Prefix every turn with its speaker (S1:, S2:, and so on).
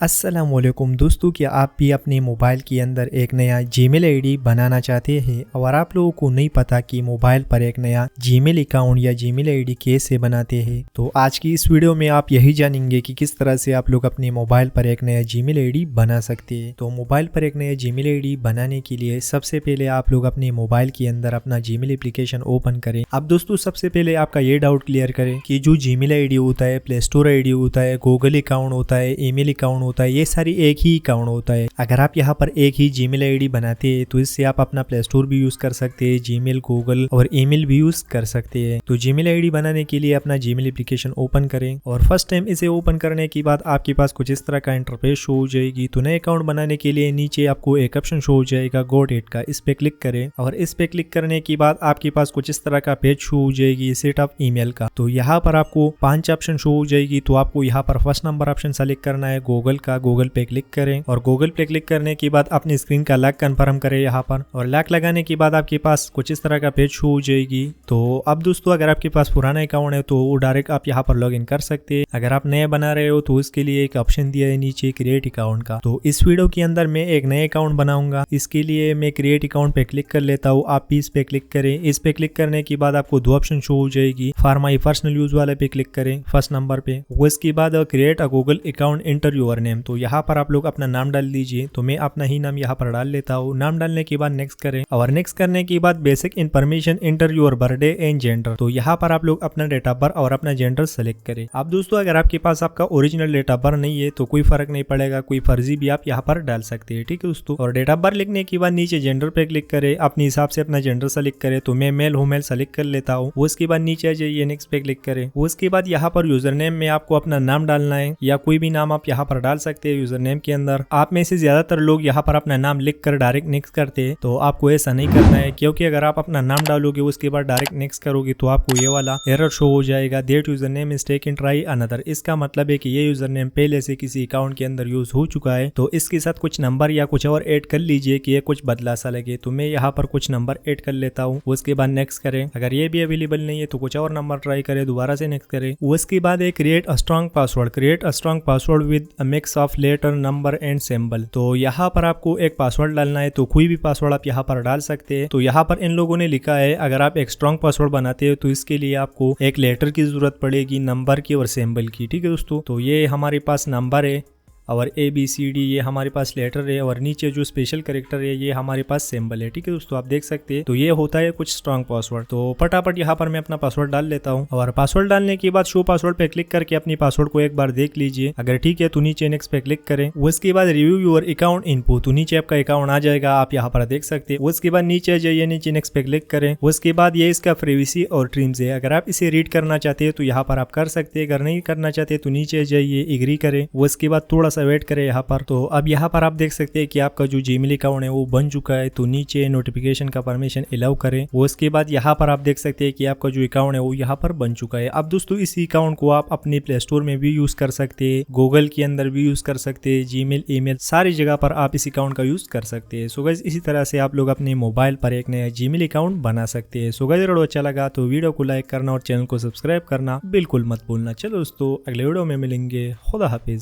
S1: अस्सलामुअलैकुम दोस्तों, क्या आप भी अपने मोबाइल के अंदर एक नया जीमेल आईडी बनाना चाहते हैं और आप लोगों को नहीं पता कि मोबाइल पर एक नया जीमेल अकाउंट या जीमेल आईडी कैसे बनाते हैं? तो आज की इस वीडियो में आप यही जानेंगे कि किस तरह से आप लोग अपने मोबाइल पर एक नया जीमेल आईडी बना सकते हैं। तो मोबाइल पर एक नया जीमेल आईडी बनाने के लिए सबसे पहले आप लोग अपने मोबाइल के अंदर अपना जीमेल एप्लीकेशन ओपन करें। अब दोस्तों सबसे पहले आपका ये डाउट क्लियर करें कि जो जीमेल आईडी होता है, प्ले स्टोर आईडी होता है, गूगल अकाउंट होता है, ईमेल अकाउंट होता है, ये सारी एक ही अकाउंट होता है। अगर आप यहाँ पर एक ही जीमेल आईडी बनाते हैं तो इससे आप अपना प्ले स्टोर भी यूज कर सकते हैं, जीमेल, गूगल और ईमेल भी यूज कर सकते हैं। तो जीमेल आईडी बनाने के लिए अपना जीमेल एप्लीकेशन ओपन करें और फर्स्ट टाइम इसे ओपन करने के बाद आपके पास कुछ इस तरह का इंटरफेस शो हो जाएगी। तो नए अकाउंट बनाने के लिए नीचे आपको एक ऑप्शन शो हो जाएगा गॉट इट का, इस पे क्लिक करें और इस पे क्लिक करने के बाद आपके पास कुछ इस तरह का पेज शो हो जाएगी सेटअप ईमेल का। तो यहाँ पर आपको 5 ऑप्शन शो हो जाएगी। तो आपको यहाँ पर फर्स्ट नंबर ऑप्शन सेलेक्ट करना है गूगल का, गूगल पे क्लिक करें और गूगल पे क्लिक करने के बाद अपनी स्क्रीन का लॉक कंफर्म करें यहाँ पर, और लॉक लगाने के बाद आपके पास कुछ इस तरह का पेज शो हो जाएगी। तो अब दोस्तों अगर आपके पास पुराना अकाउंट है तो डायरेक्ट आप यहाँ पर लॉग इन कर सकते हैं। अगर आप नए बना रहे हो तो उसके लिए एक ऑप्शन दिया है नीचे क्रिएट अकाउंट का। तो इस वीडियो के अंदर मैं एक नए अकाउंट बनाऊंगा, इसके लिए मैं क्रिएट अकाउंट पे क्लिक कर लेता हूँ। आप भी इस पे क्लिक करें। इस पे क्लिक करने के बाद आपको 2 ऑप्शन शो हो जाएगी। फॉर माई पर्सनल यूज वाले पे क्लिक करें फर्स्ट नंबर पे, उसके बाद create a Google account, enter your name. तो यहाँ पर आप लोग अपना नाम डाल दीजिए। तो मैं अपना ही नाम यहाँ पर डाल लेता हूँ। नाम डालने के बाद नेक्स्ट करें और नेक्स्ट करने के बाद basic information, enter your birthday and gender. तो यहाँ पर आप लोग अपना डेट ऑफ बर्थ और अपना जेंडर सेलेक्ट करें। अब दोस्तों अगर आपके पास आपका ओरिजिनल डेट ऑफ बर्थ नहीं है तो कोई फर्क नहीं पड़ेगा, कोई फर्जी भी आप यहाँ पर डाल सकते हैं, ठीक है दोस्तों। और डेट ऑफ बर्थ लिखने के बाद नीचे जेंडर पे क्लिक करें, अपने हिसाब से अपना जेंडर सेलेक्ट करें। तो मैं मेल हूँ, मेल सेलेक्ट कर लेता हूँ। उसके बाद नीचे आ जाइए, नेक्स्ट पे क्लिक करें। उसके बाद यहाँ पर यूजर नेम में आपको अपना नाम डालना है या कोई भी नाम आप यहाँ पर डाल सकते हैं यूजर नेम के अंदर। आप में से ज्यादातर लोग यहाँ पर अपना नाम लिख कर डायरेक्ट नेक्स्ट करते हैं, तो आपको ऐसा नहीं करना है, क्योंकि अगर आप अपना नाम डालोगे उसके बाद डायरेक्ट नेक्स्ट करोगे तो आपको ये वाला एरर शो हो जाएगा, that user name is taken try another. इसका मतलब है कि ये यूजर नेम पहले से किसी अकाउंट के अंदर यूज हो चुका है। तो इसके साथ कुछ नंबर या कुछ और ऐड कर लीजिए कि ये कुछ बदला सा लगे। तो मैं यहाँ पर कुछ नंबर ऐड कर लेता हूँ। उसके बाद नेक्स्ट करें। अगर ये भी अवेलेबल नहीं है तो कुछ और नंबर ट्राई करें, दोबारा से नेक्स्ट करें। उसके बाद create a strong password, create a strong password with a mix of letter, number and symbol. तो यहाँ पर आपको एक पासवर्ड डालना है। तो कोई भी पासवर्ड आप यहाँ पर डाल सकते हैं। तो यहाँ पर इन लोगों ने लिखा है अगर आप एक स्ट्रॉन्ग पासवर्ड बनाते हो तो इसके लिए आपको एक लेटर की जरूरत पड़ेगी, नंबर की और सिंबल की, ठीक है दोस्तों। तो ये हमारे पास नंबर है और ABCD ये हमारे पास लेटर है और नीचे जो स्पेशल कैरेक्टर है ये हमारे पास सिंबल है, ठीक है दोस्तों। आप देख सकते हैं। तो ये होता है कुछ स्ट्रॉन्ग पासवर्ड। तो फटाफट यहाँ पर मैं अपना पासवर्ड डाल लेता हूँ और पासवर्ड डालने के बाद शो पासवर्ड पे क्लिक करके अपनी पासवर्ड को एक बार देख लीजिए। अगर ठीक है तो नीचे नेक्स्ट पे क्लिक करें। उसके बाद रिव्यू योर अकाउंट इनपुट, तो नीचे आपका अकाउंट आ जाएगा, आप यहाँ पर देख सकते हैं। उसके बाद नीचे जाइए, नीचे नेक्स्ट पे क्लिक करें। उसके बाद ये इसका प्राइवेसी और ट्रिम्स है, अगर आप इसे रीड करना चाहते हैं तो यहाँ पर आप कर सकते हैं, अगर नहीं करना चाहते तो नीचे जाइए, एग्री करें। उसके बाद थोड़ा सा वेट करें यहाँ पर। तो अब यहाँ पर आप देख सकते हैं कि आपका जो जीमेल अकाउंट है वो बन चुका है। तो नीचे नोटिफिकेशन का परमिशन अलाउ करें। उसके बाद यहाँ पर आप देख सकते हैं कि आपका जो अकाउंट है वो यहाँ पर बन चुका है। अब दोस्तों इसी अकाउंट को आप अपने प्ले स्टोर में भी यूज कर सकते हैं, गूगल के अंदर भी यूज कर सकते हैं, जीमेल, ईमेल, सारी जगह पर आप इस अकाउंट का यूज कर सकते हैं। सो गाइस इसी तरह से आप लोग अपने मोबाइल पर एक नया जीमेल अकाउंट बना सकते हैं। सो गाइस वीडियो अच्छा लगा तो वीडियो को लाइक करना और चैनल को सब्सक्राइब करना बिल्कुल मत भूलना। चलो दोस्तों अगले वीडियो में मिलेंगे। खुदा हाफिज।